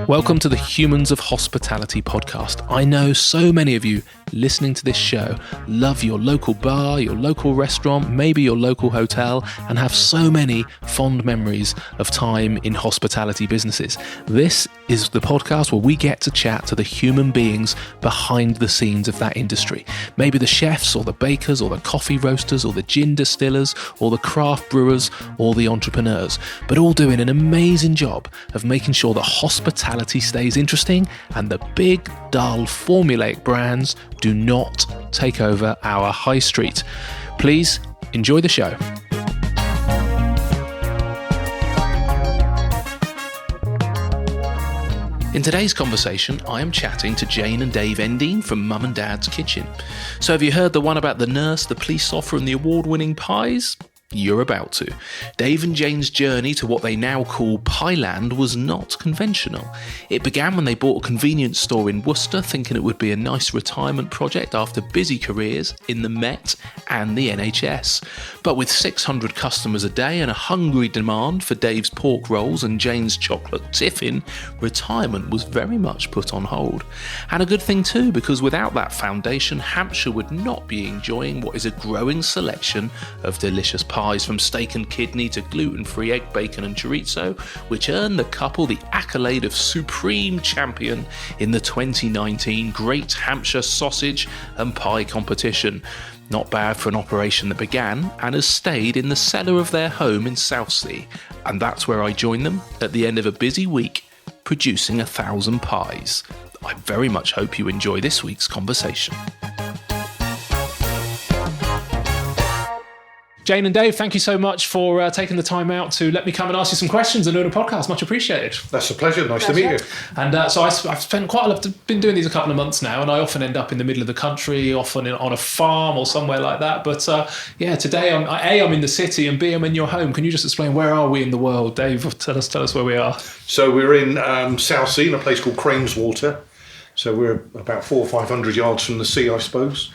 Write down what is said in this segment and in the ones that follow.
Welcome to the Humans of Hospitality podcast. I know so many of you listening to this show love your local bar, your local restaurant, maybe your local hotel, and have so many fond memories of time in hospitality businesses. This is the podcast where we get to chat to the human beings behind the scenes of that industry. Maybe the chefs or the bakers or the coffee roasters or the gin distillers or the craft brewers or the entrepreneurs, but all doing an amazing job of making sure that hospitality stays interesting and the big, dull, formulaic brands do not take over our high street. Please enjoy the show. In today's conversation, I am chatting to Jane and Dave Endean from Mum and Dad's Kitchen. So have you heard the one about the nurse, the police officer and the award-winning pies? You're about to. Dave and Jane's journey to what they now call Pieland was not conventional. It began when they bought a convenience store in Worcester, thinking it would be a nice retirement project after busy careers in the Met and the NHS. But with 600 customers a day and a hungry demand for Dave's pork rolls and Jane's chocolate Tiffin, retirement was very much put on hold. And a good thing too, because without that foundation, Hampshire would not be enjoying what is a growing selection of delicious pies, from steak and kidney to gluten-free egg, bacon and chorizo, which earned the couple the accolade of supreme champion in the 2019 Great Hampshire Sausage and Pie Competition. Not bad for an operation that began and has stayed in the cellar of their home in Southsea. And that's where I joined them at the end of a busy week, producing 1,000 pies. I very much hope you enjoy this week's conversation. Jane and Dave, thank you so much for taking the time out to let me come and ask you some questions and doing a podcast. Much appreciated. That's a pleasure. Nice to meet you. And so I've spent quite a lot, been doing these a couple of months now, and I often end up in the middle of the country, often on a farm or somewhere like that. But today I'm in the city, and B, I'm in your home. Can you just explain, where are we in the world? Dave, tell us where we are. So we're in Southsea, in a place called Craneswater. So we're about 400 or 500 yards from the sea, I suppose.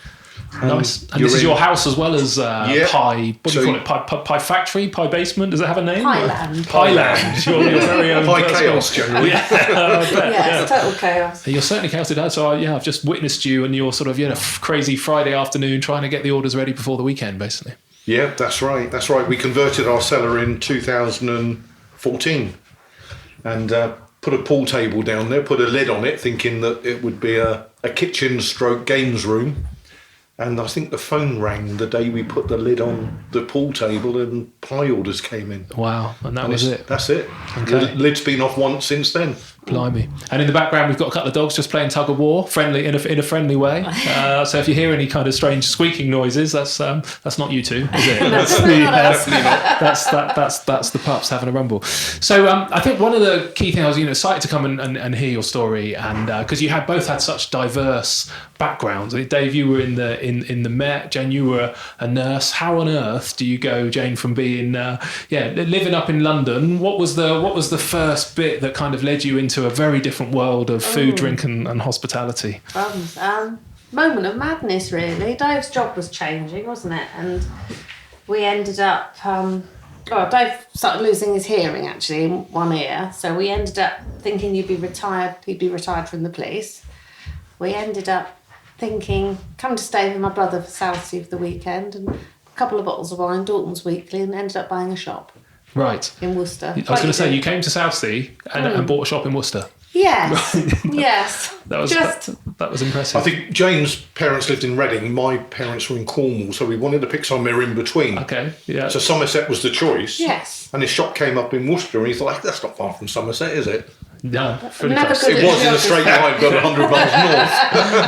Nice. And this is your house as well as Pie. What do you call it? Pie factory? Pie basement? Does it have a name? Pieland. Your very own Pie chaos, generally. It's total chaos. You're certainly chaos today. So I've just witnessed you and your sort of crazy Friday afternoon trying to get the orders ready before the weekend, basically. Yeah, that's right. That's right. We converted our cellar in 2014 and put a pool table down there, put a lid on it, thinking that it would be a kitchen stroke games room. And I think the phone rang the day we put the lid on the pool table and pie orders came in. Wow, and that was it. That's it. Okay. The lid's been off once since then. Blimey. And in the background, we've got a couple of dogs just playing tug of war, friendly in a friendly way. So if you hear any kind of strange squeaking noises, that's not you two, is it? That's the pups having a rumble. So I think one of the key things, I was excited to come and hear your story, and because you both had such diverse backgrounds. Dave, you were in the Met. Jane, you were a nurse. How on earth do you go, Jane, from being living up in London? What was the first bit that kind of led you into a very different world of food, drink and hospitality? Moment of madness, really. Dave's job was changing, wasn't it? And we ended up Dave started losing his hearing actually in one ear, so we ended up thinking he'd be retired from the police. We ended up thinking, come to stay with my brother for Southsea for the weekend, and a couple of bottles of wine, Dalton's Weekly, and ended up buying a shop. Right. In Worcester. I was going to say, you came to Southsea and bought a shop in Worcester. Yes. Yes. That was impressive. I think Jane's parents lived in Reading. My parents were in Cornwall, so we wanted to pick somewhere in between. Okay, yeah. So Somerset was the choice. Yes. And his shop came up in Worcester, and he thought, that's not far from Somerset, is it? No, fully Never close. could It was in a straight line, but 100 miles north.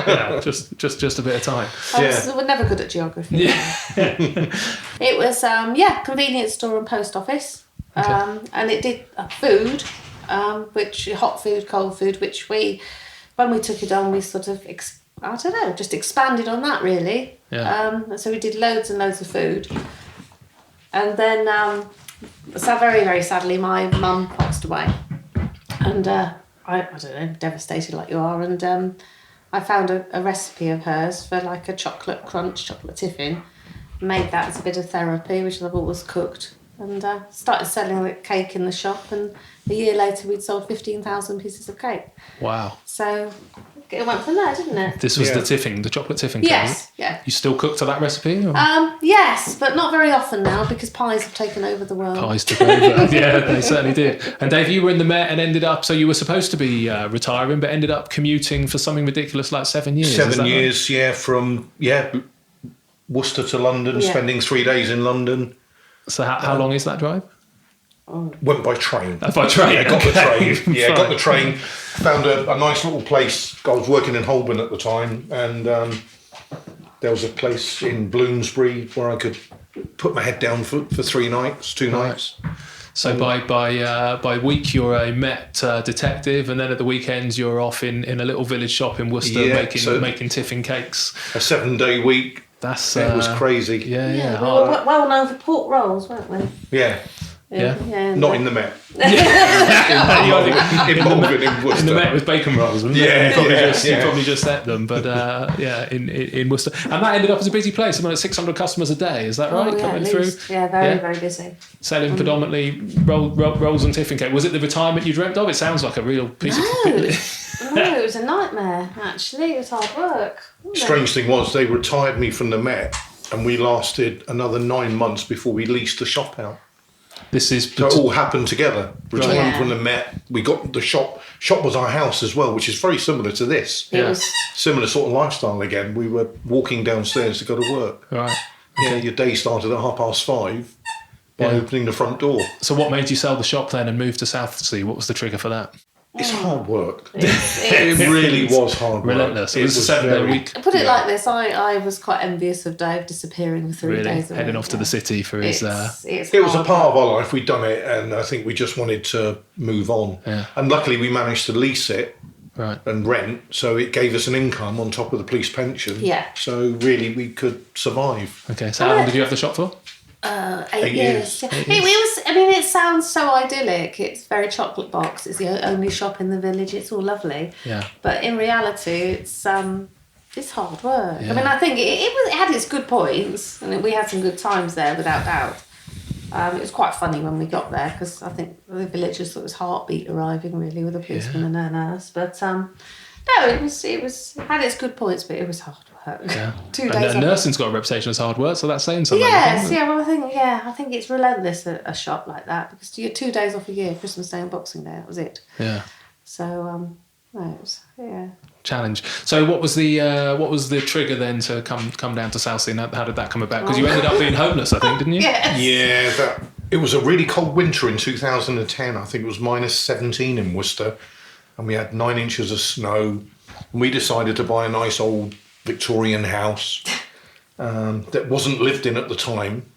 Yeah, just a bit of time. We're never good at geography. Yeah. It was, convenience store and post office. Okay. And it did food, which hot food, cold food, which when we took it on, we sort of, just expanded on that really. Yeah. So we did loads and loads of food. And then, so very, very sadly, my mum passed away. And I don't know, devastated like you are. And I found a recipe of hers for like a chocolate crunch, chocolate Tiffin. Made that as a bit of therapy, which I thought was cooked. and started selling the cake in the shop, and a year later we'd sold 15,000 pieces of cake. Wow. So it went from there, didn't it? This was the Tiffin, the chocolate Tiffin cake. Yes, yeah. You still cook to that recipe? Or? Yes, but not very often now because pies have taken over the world. Pies took over. Yeah, they certainly did. And Dave, you were in the Met and ended up, so you were supposed to be retiring, but ended up commuting for something ridiculous like 7 years. 7 years, right? Yeah, from Worcester to London, spending 3 days in London. So how long is that drive? Went by train. By train? Yeah, got the train. Yeah, got the train. Found a nice little place. I was working in Holborn at the time, and there was a place in Bloomsbury where I could put my head down for 3 nights, 2 nights. So by week you're a Met detective, and then at the weekends you're off in a little village shop in Worcester making Tiffin cakes. A 7-day week. It was crazy. Yeah, we were well known for pork rolls, weren't we? Yeah. Not in the Met. In Worcester. In the Met with bacon rolls, wasn't it? You probably just ate them, but in Worcester. And that ended up as a busy place. I mean, 600 customers a day, is that right? Coming through? Yeah, very busy. Selling predominantly rolls and Tiffin cake. Was it the retirement you dreamt of? It sounds like a real piece of... No, it was a nightmare, actually. It was hard work. Strange thing was, they retired me from the Met, and we lasted another 9 months before we leased the shop out. So it all happened together. Retired from the Met, we got the shop. Shop was our house as well, which is very similar to this. It was similar sort of lifestyle again. We were walking downstairs to go to work. Right. Yeah, your day started at 5:30 by opening the front door. So what made you sell the shop then and move to Southsea? What was the trigger for that? It's hard work. It really was hard work. Relentless. It was a 7-day week. Put it like this, I was quite envious of Dave disappearing for 3 days a week. Heading off to the city for his... It was a part of our life. We'd done it, and I think we just wanted to move on. Yeah. And luckily we managed to lease it and rent, so it gave us an income on top of the police pension. Yeah. So really we could survive. Okay, so how long did you have the shop for? 8 years. Yeah. It sounds so idyllic. It's very chocolate box. It's the only shop in the village. It's all lovely. Yeah. But in reality, it's hard work. Yeah. I mean, I think it had its good points, and we had some good times there, without doubt. It was quite funny when we got there because I think the villagers thought it was heartbeat arriving really with a policeman and a nurse. But no, it had its good points, but it was hard work. Yeah. 2 days. And nursing's got a reputation as hard work, so that's saying something. Yes, well, I think it's relentless at a shop like that because you get 2 days off a year, Christmas Day and Boxing Day. That was it. Yeah. So it was challenge. So what was the trigger then to come down to Southsea? How did that come about? Because you ended up being homeless, I think, didn't you? Yes. Yeah, it was a really cold winter in 2010. I think it was -17 in Worcester, and we had 9 inches of snow. And we decided to buy a nice old Victorian house that wasn't lived in at the time.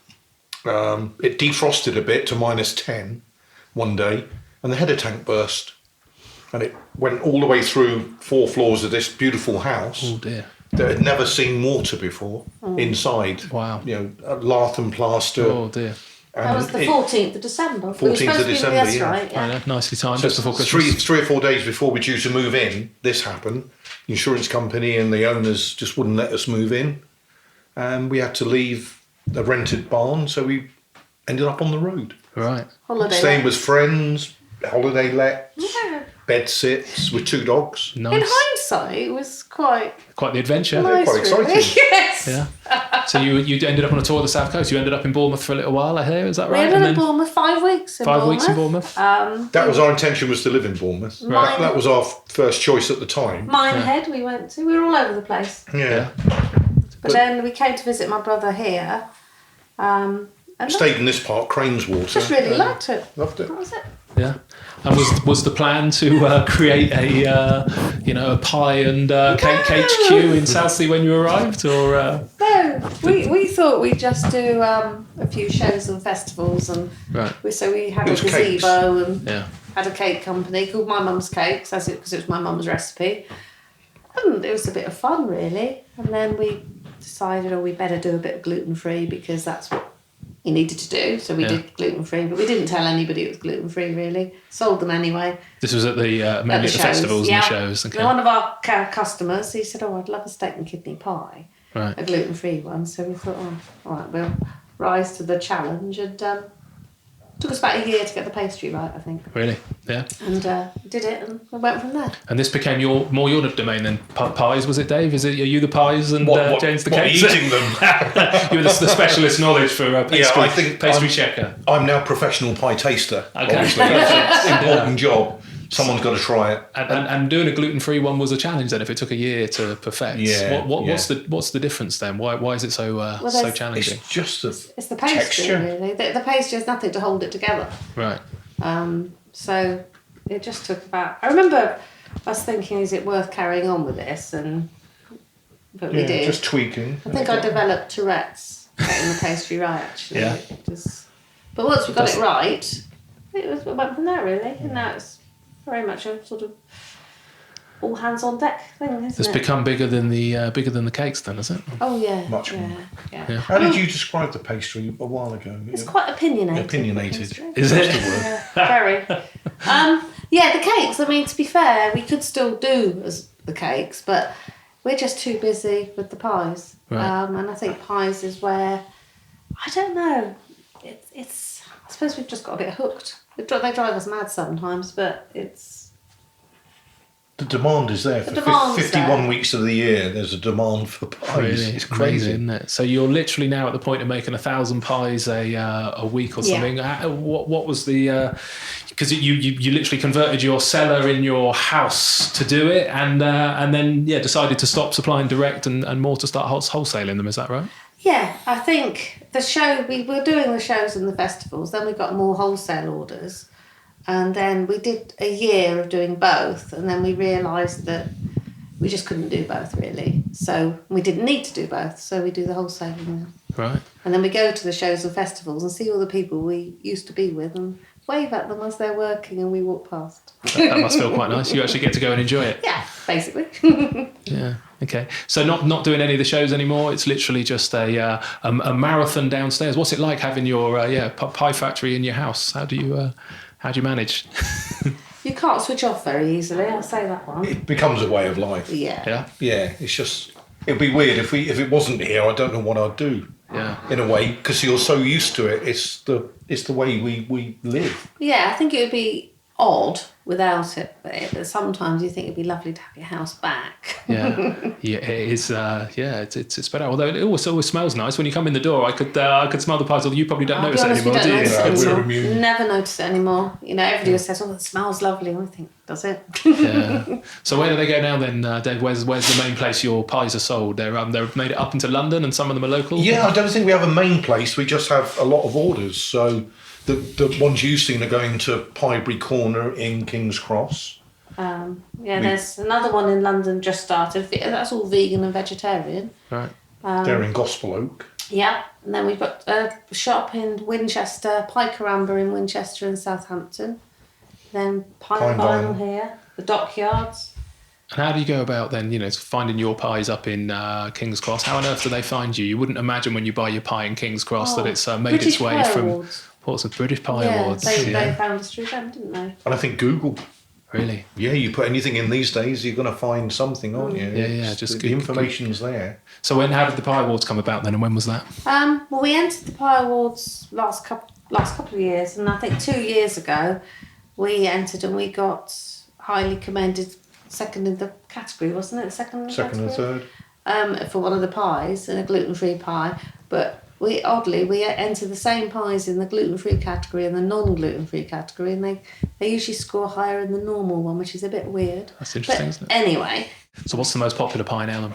It defrosted a bit to -10 one day, and the header tank burst, and it went all the way through 4 floors of this beautiful house. Oh dear! That had never seen water before inside. Wow! Lath and plaster. Oh dear! That was the 14th of December. 14th of December, right? Yeah. Nicely timed, So just before Christmas. 3 or 4 days before we're due to move in, this happened. The insurance company and the owners just wouldn't let us move in. And we had to leave the rented barn, so we ended up on the road. Right. Holiday Staying let. with friends, holiday let, Yeah. bed sits with 2 dogs. Nice. In hindsight, it was quite the adventure. nice, quite exciting. really. Yes. Yeah. So you ended up on a tour of the South Coast. You ended up in Bournemouth for a little while, I hear. Is that right? We ended up in Bournemouth 5 weeks. 5 weeks in Bournemouth. That was our intention, was to live in Bournemouth. Right. That was our first choice at the time. Minehead we went to. We were all over the place. Yeah. But then we came to visit my brother here. And Stayed in this part, Craneswater. just really liked it. Loved it. That was it. Yeah. And was the plan to create a pie and cake HQ in Southsea when you arrived, or? No, we thought we'd just do a few shows and festivals, and so we had a gazebo and had a cake company called My Mum's Cakes, because it was my mum's recipe, and it was a bit of fun really. And then we decided, we better do a bit of gluten-free because that's what you needed to do. So we did gluten-free, but we didn't tell anybody it was gluten-free really. Sold them anyway. This was at the mainly at the festivals and the shows. Okay. And one of our customers, he said, I'd love a steak and kidney pie, a gluten-free one. So we thought, all right, we'll rise to the challenge, and Took us about a year to get the pastry right, I think. Really? Yeah. And did it, and we went from there. And this became your domain then. Pies, was it, Dave? Are you the pies and Jane's the cakes? Eating them? You were the specialist knowledge for pastry. I think pastry checker. I'm now professional pie taster. Okay. Obviously, that's an important job. Someone's got to try it. And doing a gluten-free one was a challenge then. If it took a year to perfect, what's the difference then? Why is it so challenging? It's just it's the pastry, texture. really. The pastry has nothing to hold it together. Right. So it just took about. I remember us thinking, is it worth carrying on with this? But we did. Just tweaking. I think I developed Tourette's getting the pastry right. Actually, Yeah. But once we got it right, we went from there really, and now it's very much a sort of all hands on deck thing, isn't it? It's become bigger than the cakes then, is it? Oh yeah. Much more. Yeah. How did you describe the pastry a while ago? It's quite opinionated. Opinionated. Is it? Very. The cakes, I mean, to be fair, we could still do as the cakes, but we're just too busy with the pies. Right. And I think pies is where, I don't know, it's I suppose we've just got a bit hooked. They drive us mad sometimes, but it's... The demand is there. For 51 weeks of the year, there's a demand for pies. Really? It's crazy, isn't it? So you're literally now at the point of making 1,000 pies a week or something. Yeah. What was the... Because you literally converted your cellar in your house to do it, and then decided to stop supplying direct and more to start wholesaling them. Is that right? Yeah, I think we were doing the shows and the festivals, then we got more wholesale orders, and then we did a year of doing both, and then we realised that we just couldn't do both really. So we didn't need to do both, so we do the wholesaling now. Right. And then we go to the shows and festivals and see all the people we used to be with and wave at them as they're working and we walk past. That must feel quite nice. You actually get to go and enjoy it. Yeah, basically. Yeah. Okay. So not doing any of the shows anymore. It's literally just a marathon downstairs. What's it like having your pie factory in your house? How do you manage? You can't switch off very easily. I'll say that one. It becomes a way of life. Yeah. Yeah. It's just it'd be weird if it wasn't here. I don't know what I'd do. Yeah. In a way, because you're so used to it. It's the way we live. Yeah, I think it would be odd without it, but sometimes you think it'd be lovely to have your house back. Yeah, it is. It's better. Although it always smells nice when you come in the door. I could smell the pies. Although you probably don't notice it anymore, do you? Never notice it anymore. You know, everybody says, "Oh, it smells lovely," and I think, does it? Yeah. So where do they go now then, Dave? Where's the main place your pies are sold? They've made it up into London, and some of them are local. Yeah, I don't think we have a main place. We just have a lot of orders. So the ones you've seen are going to Piebury Corner in King's Cross. There's another one in London just started. That's all vegan and vegetarian. Right. They're in Gospel Oak. Yeah, and then we've got a shop in Winchester, Pie Caramba in Winchester and Southampton. Then Pie and Vinyl here, the Dockyards. And how do you go about then, finding your pies up in King's Cross? How on earth do they find you? You wouldn't imagine when you buy your pie in King's Cross that it's made British its way Pie from Awards. Portsmouth British Pie Awards. They found us through them, didn't they? And I think Google. Really? Yeah, you put anything in these days, you're going to find something, aren't you? Yeah. Just the information's there. So how did the Pie Awards come about then, and when was that? Well, we entered the Pie Awards last couple of years, and I think 2 years ago we entered and we got highly commended second in the category, wasn't it? Second and third. For one of the pies, in a gluten-free pie, but we enter the same pies in the gluten-free category and the non-gluten-free category, and they usually score higher in the normal one, which is a bit weird. That's interesting, isn't it? Anyway. So what's the most popular pie now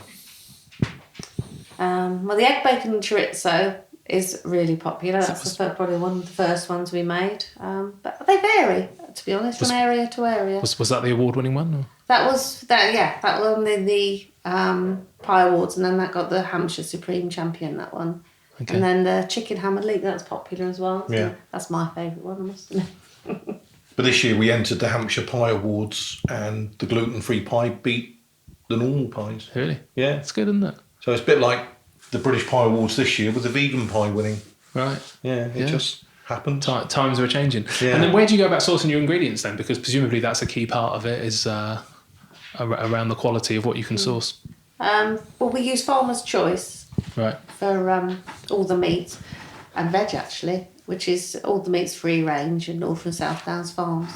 then? Well, the egg bacon and chorizo is really popular. That's probably one of the first ones we made. But they vary, to be honest, from area to area. Was that the award-winning one? Or? That won the Pie Awards, and then that got the Hampshire Supreme Champion, that one. Okay. And then the chicken hammered leek, that's popular as well. So yeah. That's my favourite one, I must admit. But this year we entered the Hampshire Pie Awards, and the gluten-free pie beat the normal pies. Really? Yeah. It's good, isn't it? So it's a bit like the British Pie Awards this year with the vegan pie winning. Right. Yeah, it just happened. Times are changing. Yeah. And then where do you go about sourcing your ingredients then? Because presumably that's a key part of it, is around the quality of what you can source. Well, we use Farmer's Choice. Right. For all the meat and veg, actually. which is all the meat's free range and North and South Downs farms.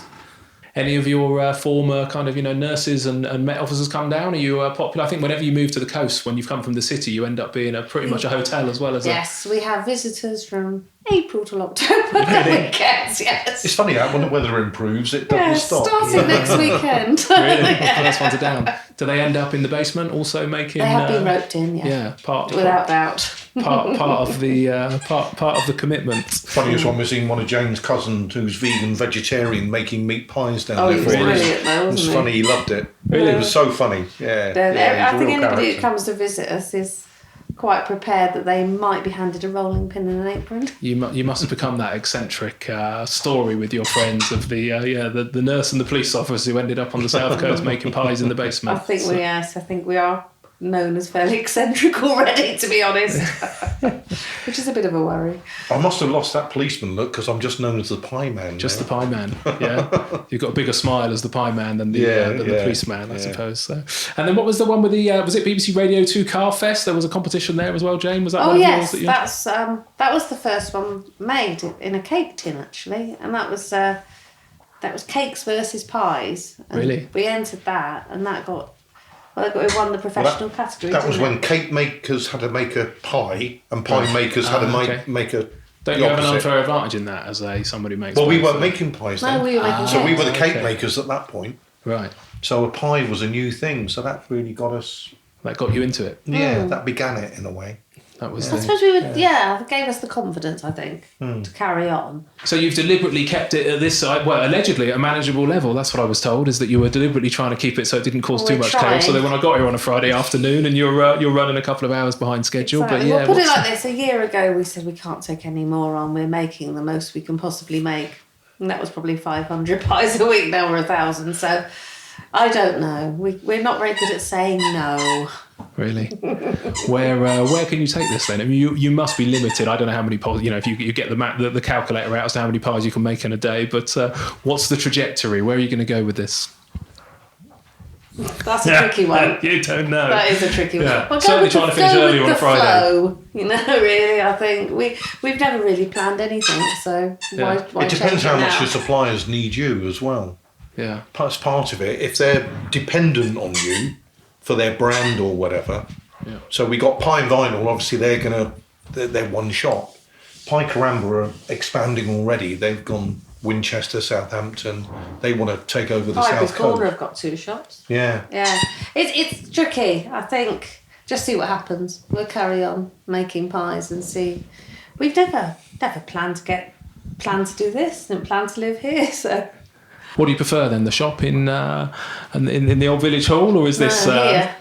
Any of your former kind of, nurses and Met officers come down? Are you popular? I think whenever you move to the coast, when you've come from the city, you end up being pretty much a hotel as well as Yes, we have visitors from April till October. Weekends, yes. It's funny how when the weather improves, it doesn't stop. Starting next weekend. Really? First ones are down. Do they end up in the basement also making? They have been roped in, yeah. Yeah, without doubt. part of the commitment. Funniest one was seeing one of Jane's cousins who's vegan, vegetarian, making meat pies down there He for was us. brilliant though, It was wasn't he? funny, he loved it. Really? It was so funny. Yeah. I think he's a real anybody who character. comes to visit us is quite prepared that they might be handed a rolling pin and an apron. You must have become that eccentric story with your friends of the nurse and the police officer who ended up on the south coast making pies in the basement. I think we are known as fairly eccentric already, to be honest, which is a bit of a worry. I must have lost that policeman look because I'm just known as the pie man. Just now. the pie man, yeah. You've got a bigger smile as the pie man than the policeman, I suppose. So. And then what was the one with the? Was it BBC Radio 2 Car Fest? There was a competition there as well, Jane. Was that? Oh one yes, of yours that's that was the first one made in a cake tin actually, and that was cakes versus pies. And Really? We entered that, and that got. Well, we won the professional category. That was didn't when it? cake makers had to make a pie and pie makers had to make a. Don't you have an unfair advantage in that as somebody makes? Well, we pies? weren't making pies then. No, we were making So we cakes. were the cake Okay. makers at that point. Right. So a pie was a new thing. So that really got us. That got you into it. Yeah, that began it in a way. That was. I suppose we would. Yeah, it gave us the confidence, I think, to carry on. So you've deliberately kept it at this side, well, allegedly at a manageable level. That's what I was told, is that you were deliberately trying to keep it so it didn't cause too We're much trying. chaos. So then when I got here on a Friday afternoon and you're running a couple of hours behind schedule, Exactly. but yeah, We'll put it what's- like this: a year ago, we said we can't take any more on. We're making the most we can possibly make, and that was probably 500 pies a week. Now we're 1,000. So I don't know. We're not very good at saying no. Really? Where can you take this then? I mean, you must be limited. I don't know how many pies, if you get the calculator out as to how many pies you can make in a day, but what's the trajectory? Where are you going to go with this? That's a tricky one. You don't know. That is a tricky one. Yeah. Well, Certainly trying to finish earlier on a Friday. Flow, really, I think we've never really planned anything, so why It depends change how it much now? your suppliers need you as well. Yeah. That's part of it. If they're dependent on you for their brand or whatever. Yeah. So we got Pie Vinyl, obviously they're one shot. Pie Caramba are expanding already. They've gone Winchester, Southampton. They want to take over the Piper's South Corner Coast. have got 2 shops. Yeah. Yeah, it's tricky. I think just see what happens. We'll carry on making pies and see. We've never planned to do this. Didn't plan to live here. So What do you prefer then, the shop in the old village hall, or is this? Here.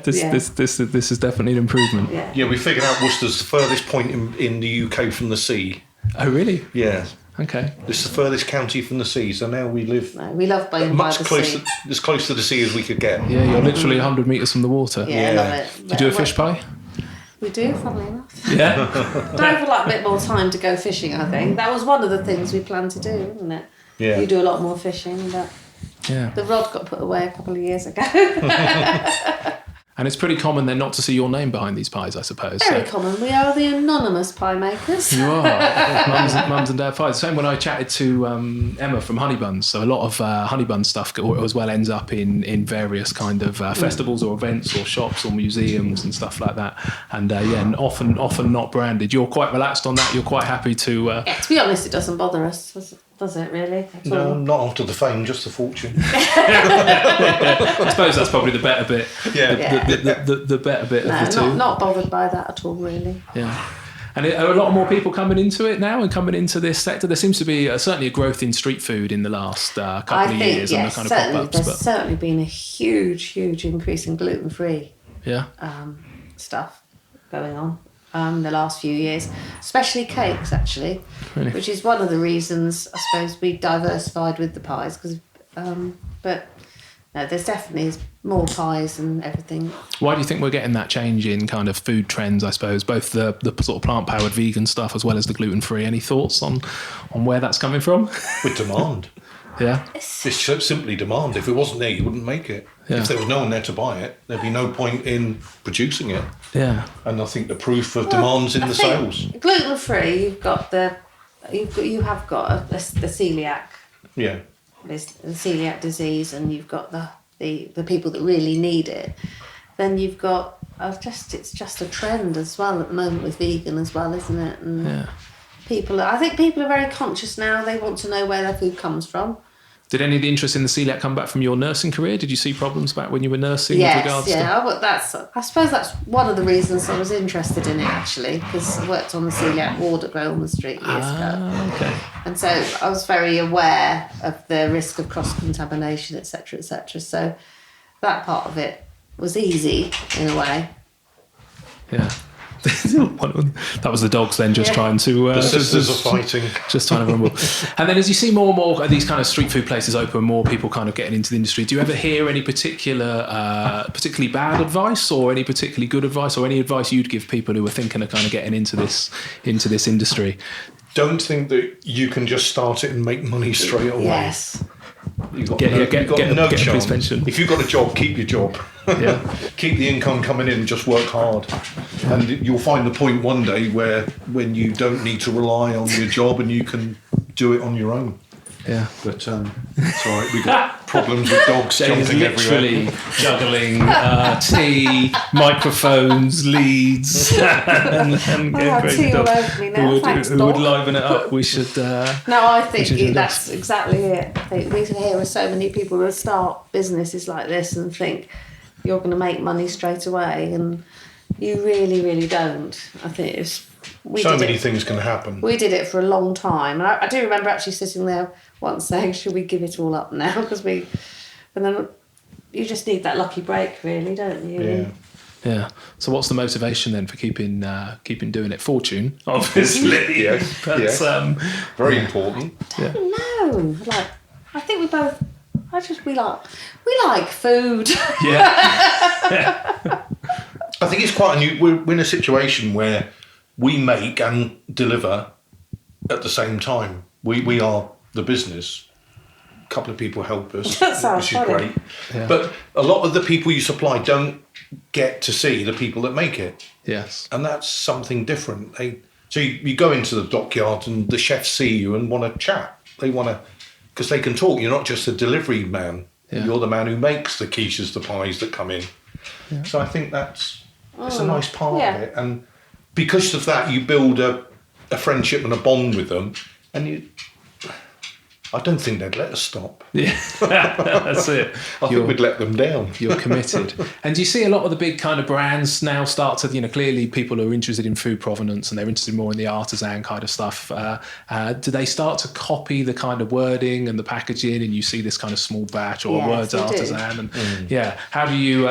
This is definitely an improvement. yeah. Yeah, we figured out Worcester's the furthest point in the UK from the sea. Oh really? Yeah. Okay. It's the furthest county from the sea, so now we live No, we love being by much the closer, sea. as close to the sea as we could get. Yeah, you're literally 100 metres from the water. Yeah, Yeah. love it. Do you do a fish pie? We do, funnily enough. Yeah. Don't have a bit more time to go fishing, I think. That was one of the things we planned to do, isn't it? Yeah. You do a lot more fishing, but Yeah. the rod got put away a couple of years ago. And it's pretty common then not to see your name behind these pies, I suppose. Very So- common. We are the anonymous pie makers. You are. Mums and dad pies. Same when I chatted to Emma from Honey Buns. So a lot of Honey Bun stuff as well ends up in various kind of festivals or events or shops or museums and stuff like that. And and often not branded. You're quite relaxed on that. You're quite happy to. Yeah, to be honest, it doesn't bother us, does it really? At No, all? not after the fame, just the fortune. I suppose that's probably the better bit. Yeah. The better bit of the two. No, not bothered by that at all, really. Yeah. And are a lot more people coming into it now and coming into this sector? There seems to be certainly a growth in street food in the last couple I of think, years and the yes, kind of certainly. pop-ups. There's But certainly been a huge increase in gluten-free yeah. stuff going on the last few years, especially cakes, actually, Really? which is one of the reasons, I suppose, we diversified with the pies. But no, there's definitely more pies and everything. Why do you think we're getting that change in kind of food trends, I suppose, both the sort of plant-powered vegan stuff as well as the gluten-free? Any thoughts on where that's coming from? With demand. Yeah. It's simply demand. If it wasn't there, you wouldn't make it. Yeah. If there was no one there to buy it, there'd be no point in producing it. Yeah. And I think the proof of demand's in the sales. Gluten-free, you've got the you have got the celiac. Yeah. There's the celiac disease, and you've got the people that really need it. Then you've got it's just a trend as well at the moment with vegan as well, isn't it? And I think people are very conscious now. They want to know where their food comes from. Did any of the interest in the celiac come back from your nursing career? Did you see problems back when you were nursing Yes, with regards to... I suppose that's one of the reasons I was interested in it, actually, because I worked on the celiac ward at Grosvenor Street years ago. Okay. And so I was very aware of the risk of cross-contamination, etc., etc. So that part of it was easy, in a way. Yeah. That was the dogs then just trying to... the sisters are fighting. Just trying to rumble. And then as you see more and more of these kind of street food places open, more people kind of getting into the industry, do you ever hear any particularly bad advice or any particularly good advice or any advice you'd give people who are thinking of kind of getting into this industry? Don't think that you can just start it and make money straight away. Yes. You've got Get no a police chance. pension. If you've got a job, keep your job. Yeah. Keep the income coming in and just work hard. And you'll find the point one day when you don't need to rely on your job and you can do it on your own. Yeah. But it's all right. We've got problems with dogs Jane is jumping literally everywhere. juggling tea, microphones, leads, and have tea all over me now. Thanks, who would dog. liven it up. We should... No, I think should do that's exactly it. I think we hear so many people who start businesses like this and think you're going to make money straight away, and you really, really don't. I think So many things can happen. We did it for a long time, and I do remember actually sitting there once saying, "Should we give it all up now?" And then you just need that lucky break, really, don't you? Yeah. Yeah. So what's the motivation then for keeping doing it? Fortune, obviously. Yes. But, Yes. Very important. Yeah. No, I think we like food. Yeah. I think it's quite we're in a situation where we make and deliver at the same time. We are the business. A couple of people help us, That sounds which is funny. great. Yeah. But a lot of the people you supply don't get to see the people that make it. Yes. And that's something different. So you go into the dockyard and the chefs see you and want to chat. They want to, because they can talk. You're not just a delivery man. Yeah. You're the man who makes the quiches, the pies that come in. Yeah. So I think it's a nice part Yeah. of it. And because of that, you build a friendship and a bond with them. And I don't think they'd let us stop. Yeah. That's it. I think we'd let them down. You're committed. And do you see a lot of the big kind of brands now start to, clearly people are interested in food provenance and they're interested more in the artisan kind of stuff. Do they start to copy the kind of wording and the packaging, and you see this kind of small batch or words we do. artisan? And how do you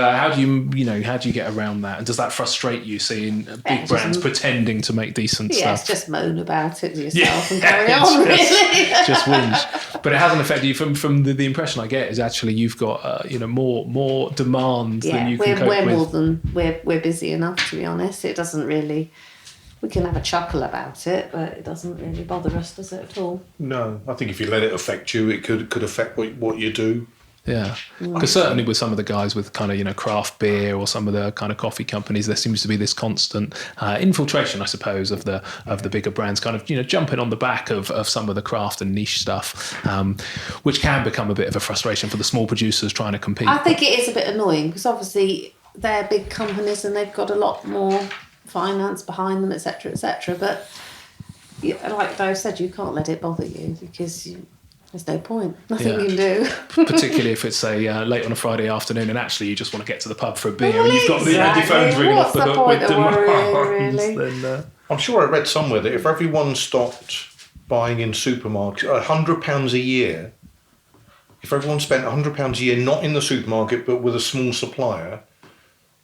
get around that? And does that frustrate you seeing big brands pretending to make decent Yes, stuff? just moan about it yourself and carry on, really. Just whinge. But it hasn't affected you from the impression I get is actually you've got more demand than you can cope we're with. more than we're busy enough, to be honest. It doesn't really. We can have a chuckle about it, but it doesn't really bother us, does it at all? No, I think if you let it affect you, it could affect what you do. Yeah, because certainly with some of the guys with kind of craft beer or some of the kind of coffee companies, there seems to be this constant infiltration, I suppose, of the bigger brands, kind of jumping on the back of some of the craft and niche stuff, which can become a bit of a frustration for the small producers trying to compete. I think it is a bit annoying because obviously they're big companies and they've got a lot more finance behind them, etc., etc. But like Dave said, you can't let it bother you because there's no point. Nothing you can do. Particularly if it's late on a Friday afternoon and actually you just want to get to the pub for a beer Well, and you've got your phone's ringing off the What's the hook point with of worrying, demands. really? Then, I'm sure I read somewhere that if everyone stopped buying in supermarkets, £100 a year, if everyone spent £100 a year not in the supermarket but with a small supplier,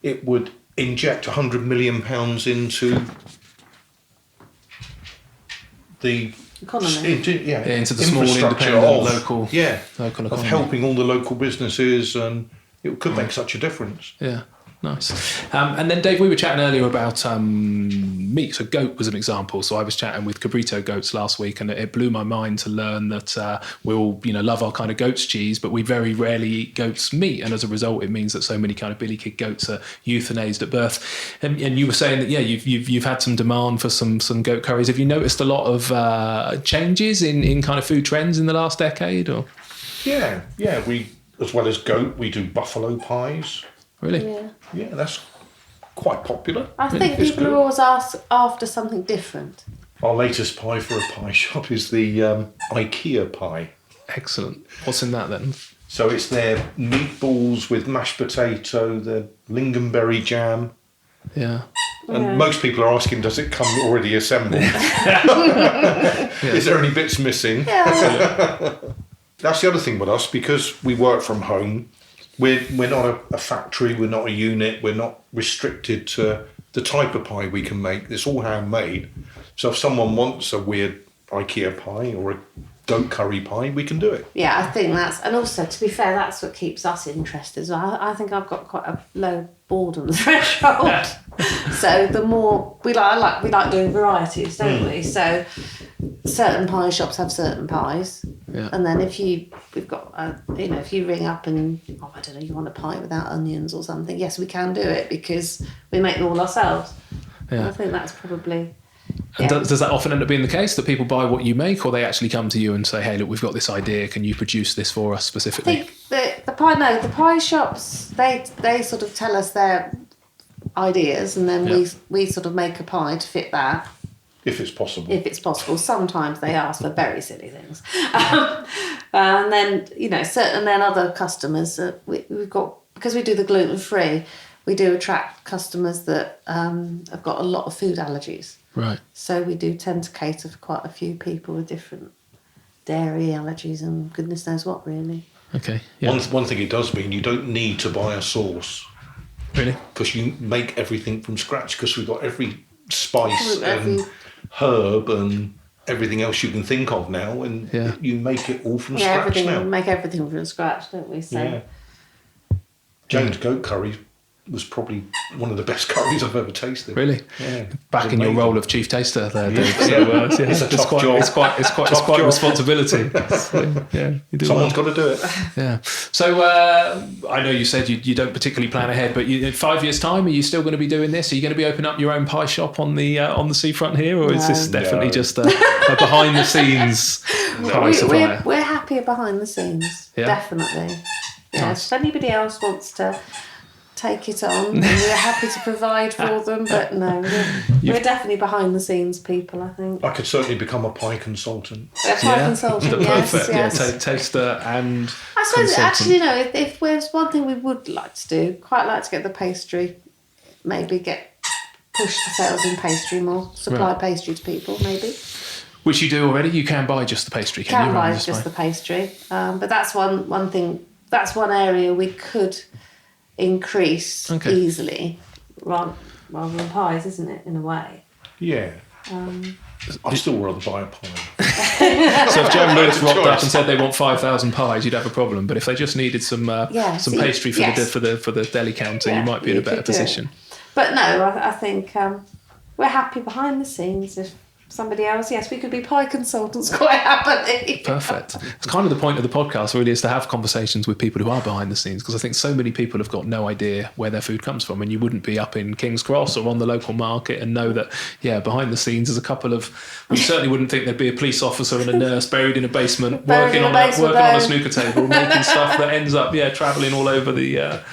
it would inject £100 million into the Economy. into the small infrastructure independent local of economy. helping all the local businesses, and it could make such a difference. Yeah. Nice. And then, Dave, we were chatting earlier about meat. So goat was an example. So I was chatting with cabrito goats last week, and it blew my mind to learn that we all, love our kind of goat's cheese, but we very rarely eat goat's meat. And as a result, it means that so many kind of billy kid goats are euthanized at birth. And you were saying that, you've had some demand for some goat curries. Have you noticed a lot of changes in kind of food trends in the last decade? Or Yeah. We, as well as goat, we do buffalo pies. Really? Yeah, that's quite popular. I think It's people good. are always after something different. Our latest pie for a pie shop is the IKEA pie. Excellent. What's in that then? So it's their meatballs with mashed potato, the lingonberry jam. Yeah. And most people are asking, does it come already assembled? Is there any bits missing? Yeah. That's the other thing with us, because we work from home. We're not a factory, we're not a unit, we're not restricted to the type of pie we can make. It's all handmade. So if someone wants a weird IKEA pie or a goat curry pie, we can do it. Yeah, I think and also, to be fair, that's what keeps us interested as well. I think I've got quite a low boredom threshold. So the more we like doing varieties, don't we? So certain pie shops have certain pies, and then if you ring up and I don't know, you want a pie without onions or something, yes, we can do it because we make them all ourselves. Yeah. I think that's probably. And does that often end up being the case, that people buy what you make, or they actually come to you and say, hey, look, we've got this idea, can you produce this for us specifically? I think the pie shops, they sort of tell us their ideas, and then we sort of make a pie to fit that. If it's possible. If it's possible. Sometimes they ask for very silly things. And then, then other customers, we've got, because we do the gluten-free, we do attract customers that have got a lot of food allergies. Right. So we do tend to cater for quite a few people with different dairy allergies and goodness knows what, really. Okay. Yeah. One thing it does mean, you don't need to buy a sauce. Really? Because you make everything from scratch, because we've got every spice and herb and everything else you can think of now, and you make it all from scratch now. We make everything from scratch, don't we? So. Jane's goat curry was probably one of the best curries I've ever tasted. Really? Yeah. Back in your role of chief taster there, Dave. Yeah. So, it's a tough job. It's quite a responsibility. You do Someone's got to do it. Yeah. So I know you said you don't particularly plan ahead, but in 5 years' time, are you still going to be doing this? Are you going to be opening up your own pie shop on the seafront here, or is this definitely just a behind the scenes pie supplier? We're happier behind the scenes, definitely. Yeah. Nice. If anybody else wants to take it on, and we're happy to provide for them, but no, we're definitely behind the scenes people, I think. I could certainly become a pie consultant. A pie consultant, Perfect. yes. Yeah, taster and I suppose consultant. actually, if there's one thing we would like to do, quite like to get the pastry, maybe push the sales in pastry more, supply pastry to people, maybe. Which you do already. You can buy just the pastry. Can you buy just the pastry, but that's one thing. That's one area we could increase easily, rather than pies, isn't it? In a way. Yeah. I'd still rather buy a pie. So if Joe Lewis rocked up and said they want 5,000 pies, you'd have a problem. But if they just needed some pastry for the deli counter, you might be in a better position. But no, I think we're happy behind the scenes. If somebody else, yes, we could be pie consultants quite happily. Perfect. It's kind of the point of the podcast, really, is to have conversations with people who are behind the scenes, because I think so many people have got no idea where their food comes from, and you wouldn't be up in King's Cross or on the local market and know that, behind the scenes there's a couple of, we certainly wouldn't think there'd be a police officer and a nurse buried in a basement working on a snooker table, making stuff that ends up travelling all over the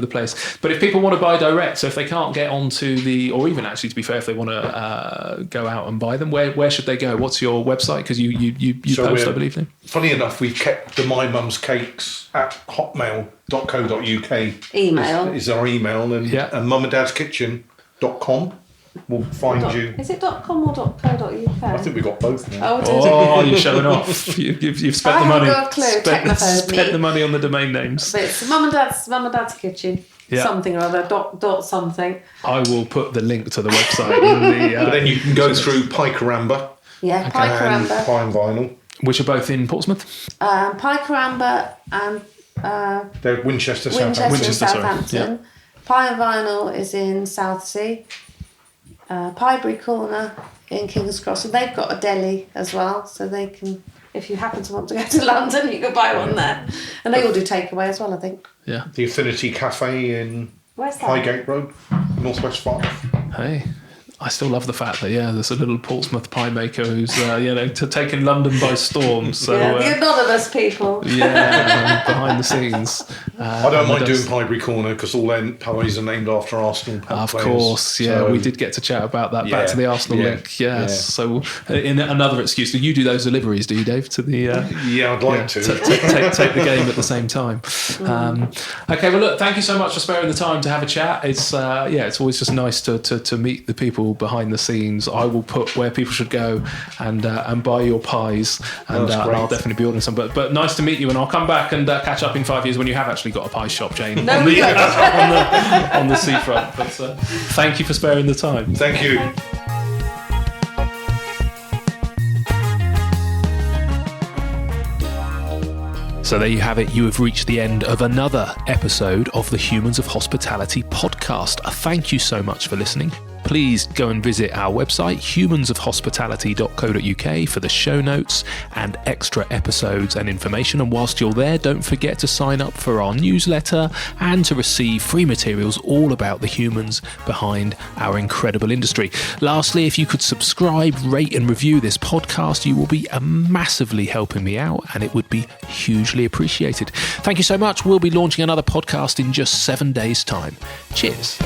place. But if people want to buy direct, so if they can't get onto or even actually, to be fair, if they want to go out and buy them, where should they go? What's your website? Because you post, I believe. Funny enough, we've kept the My Mum's Cakes at hotmail.co.uk. Email. Is our email, and mumandadskitchen.com will find you. Is it .com or .co.uk? I think we got both now. Oh, you're showing off. You've spent the money. I haven't got a clue. Spent the money on the domain names. But it's Mum and Dad's Kitchen. Yeah. Something or other. Dot something. I will put the link to the website in the. But then you can go through Pie Caramba. Yeah, Pie And Caramba. Pie and Vinyl. Which are both in Portsmouth. Pie Caramba and They're Winchester, and Southampton. Southampton. Pie and Vinyl is in Southsea. Piebury Corner in King's Cross, and they've got a deli as well, so they can, if you happen to want to go to London, you can buy one there. And they all do takeaway as well, I think. Yeah. The Affinity Cafe in Highgate Road, Northwest Farnham. Hey, I still love the fact that there's a little Portsmouth pie maker who's taking London by storm. So the anonymous people. Behind the scenes. I don't mind doing Piebury Corner because all their pies are named after Arsenal players. Of course, so, we did get to chat about that. Back to the Arsenal link. Yes. So, in another excuse, do you do those deliveries? Do you, Dave? To the I'd like to take the game at the same time. Okay. Well, look. Thank you so much for sparing the time to have a chat. It's it's always just nice to meet the people behind the scenes. I will put where people should go and buy your pies, and I'll definitely be ordering some. But nice to meet you, and I'll come back and catch up in 5 years when you have actually got a pie shop, Jane, on the seafront. But thank you for sparing the time. Thank you. So there you have it. You have reached the end of another episode of the Humans of Hospitality podcast. Thank you so much for listening. Please go and visit our website, humansofhospitality.co.uk, for the show notes and extra episodes and information. And whilst you're there, don't forget to sign up for our newsletter and to receive free materials all about the humans behind our incredible industry. Lastly, if you could subscribe, rate and review this podcast, you will be massively helping me out, and it would be hugely appreciated. Thank you so much. We'll be launching another podcast in just 7 days' time. Cheers.